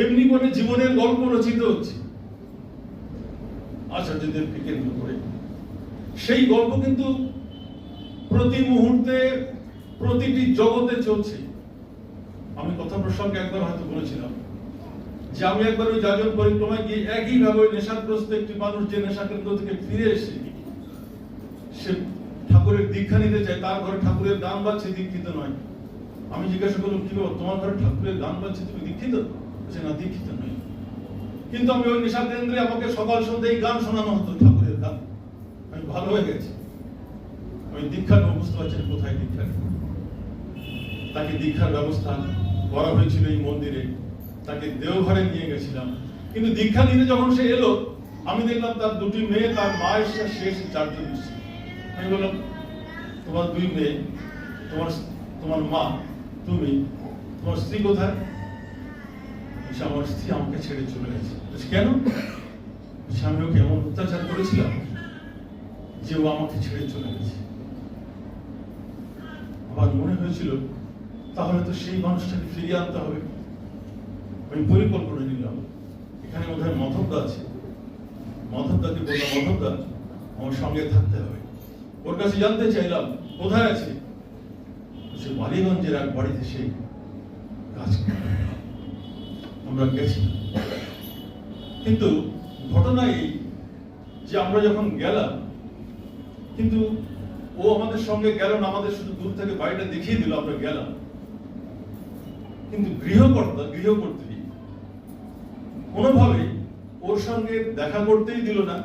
এমনি করে জীবনের গল্প রচিত হচ্ছে আচার্যদেবকে কেন্দ্র করে। সেই গল্প কিন্তু প্রতি মুহূর্তে প্রতিটি জগতে চলছে। আমি কথা প্রসঙ্গে একবার হয়তো বলেছিলাম যে আমি একবার ওই যাজন পরিক্রমায় গিয়ে একইভাবে ওই নেশাগ্রস্ত একটি মানুষ যে নেশা কেন্দ্র থেকে ফিরে এসে সে ঠাকুরের দীক্ষা নিতে চায়, তার ঘরে ঠাকুরের গান বাজছে, দীক্ষিত নয়। আমি জিজ্ঞাসা করলাম, কি বাবা তোমার ঘরে ঠাকুরের গান বাজছে, তুমি দীক্ষিত? বলছে না, দীক্ষিত নই, কিন্তু আমি ওই নেশা কেন্দ্রে আমাকে সকাল সন্ধ্যা এই গান শোনানো হতো, ঠাকুরের গান। আমি ভালো হয়ে গেছি, আমি দীক্ষা নেব, বুঝতে পারছি কোথায় দীক্ষা নেব। তাকে দীক্ষার ব্যবস্থা করা হয়েছিল এই মন্দিরে, তাকে দেওঘরে নিয়ে গেছিলাম। কিন্তু দীক্ষা নিতে যখন সে এলো, আমি দেখলাম তার দুটি মেয়ে, তার মা এসে, শেষ চারজন এসেছে। আমি বললাম, তোমার দুই মেয়ে, তোমার মা, তুমি, তোমার স্ত্রী কোথায়? আমার স্ত্রী আমাকে ছেড়ে চলে গেছে। কেন? আমি ওকে এমন অত্যাচার করেছিলাম যে ও আমাকে ছেড়ে চলে গেছে। আমার মনে হয়েছিল তাহলে তো সেই মানুষটাকে ফিরিয়ে আনতে হবে। আমি পরিকল্পনা নিলাম, এখানে বোধহয় মধবদা আছে, মধবদাকে বললাম, মধবদা আমার সঙ্গে থাকতে হবে। ওর কাছে জানতে চাইলাম কোথায় আছে। সে বালিগঞ্জের এক বাড়িতে সেই কাজ করে। আমরা গেছি, কিন্তু ঘটনা এই যে আমরা যখন গেলাম, কিন্তু ও আমাদের সঙ্গে গেল না, আমাদের শুধু দূর থেকে বাড়িটা দেখিয়ে দিল, আমরা গেলাম। কিন্তু গৃহকর্ত্রী কোনোভাবে ওর সঙ্গে দেখা করতেই দিল না।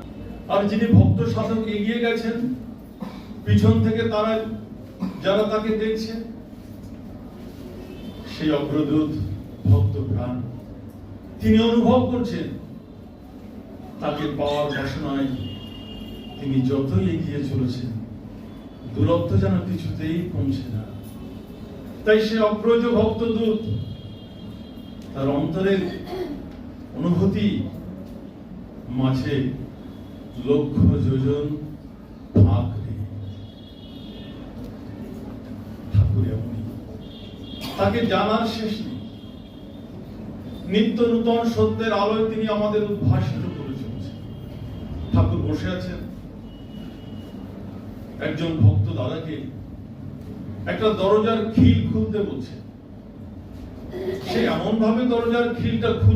আর যিনি ভক্ত সাধক এগিয়ে গেছেন, পিছন থেকে তারা যারা তাকে দেখছে, সেই অগ্রদূত ভক্ত প্রাণ, তিনি অনুভব করছেন তাকে পাওয়ার বাসনায় তিনি যতই এগিয়ে চলেছেন, দূরত্ব যেন কিছুতেই কমছে না। তাই সে অগ্রজ ভক্তদূত তার অন্তরের অনুভূতি মাঝে লক্ষ যোজন ঠাকুর এমনই, তাকে জানার শেষ নেই। নিত্য নূতন সত্যের আলোয় তিনি আমাদের উদ্ভাসিত করে চলেছেন। ঠাকুর বসে আছেন, একজন ভক্ত দাদাকে একটা দরজার খিল খুলতে বলছে। সে এমন ভাবে দরজার খিলটা